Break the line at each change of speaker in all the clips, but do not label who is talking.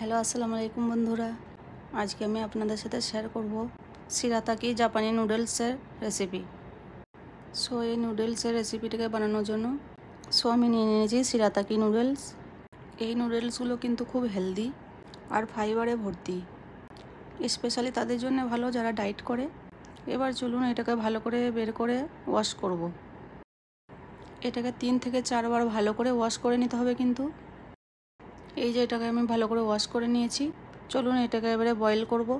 Hello আসসালামু আলাইকুম বন্ধুরা, আজকে আমি আপনাদের সাথে শেয়ার করব শিরাতাকি জাপানি নুডলসের রেসিপি। এই নুডলসের রেসিপিটাকে বানানোর জন্য আমি নিয়ে নিয়েছি শিরাতাকি নুডলস। এই নুডলসগুলো কিন্তু খুব হেলদি আর ফাইবারে ভর্তি, স্পেশালি তাদের জন্য ভালো যারা ডায়েট করে। এবার চলুন এটাকে ভালো করে বের করে ওয়াশ করব। এটাকে 3 থেকে 4 বার ভালো করে ওয়াশ করে নিতে হবে। কিন্তু এই যে এটাকে আমি ভালো করে ওয়াশ করে নিয়েছি, চলুন এটাকে এবারে বয়েল করব।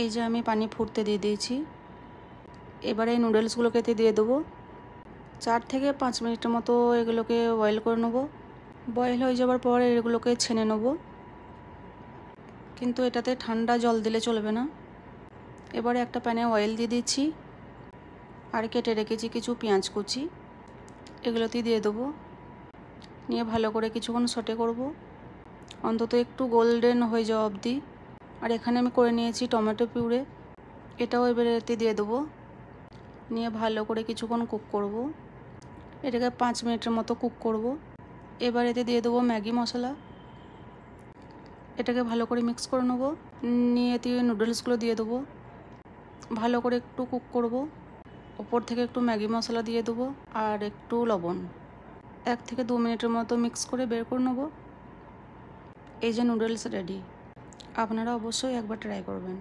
এই যে আমি পানি ফুটতে দিয়ে দিয়েছি, এবারে এই নুডলসগুলোকে দিয়ে দেবো। 4 থেকে 5 মিনিটের মতো এগুলোকে বয়েল করে নেব। বয়েল হয়ে যাওয়ার পরে এগুলোকে ছেনে নেব, কিন্তু এটাতে ঠান্ডা জল দিলে চলবে না। এবারে একটা প্যানে অয়েল দিয়ে দিচ্ছি, আর কেটে রেখেছি কিছু পেঁয়াজ কুচি, এগুলোতে দিয়ে দেবো। নিয়ে ভালো করে কিছুক্ষণ সটে করব, অন্তত একটু গোল্ডেন হয়ে যাওয়া অবধি। আর এখানে আমি করে নিয়েছি টমেটো পিউরে, এটাও এবারে এতে দিয়ে দেবো। নিয়ে ভালো করে কিছুক্ষণ কুক করব, এটাকে 5 মিনিটের মতো কুক করব। এবার এতে দিয়ে দেবো ম্যাগি মশলা, এটাকে ভালো করে মিক্স করে নেব। নিয়ে এতে নুডলসগুলো দিয়ে দেবো, ভালো করে একটু কুক করব। ওপর থেকে একটু ম্যাগি মশলা দিয়ে দেবো আর একটু লবণ। 1 থেকে 2 মিনিটের মতো মিক্স করে বের করে নেব। এই যে নুডলস রেডি, আপনারা অবশ্যই একবার ট্রাই করবেন।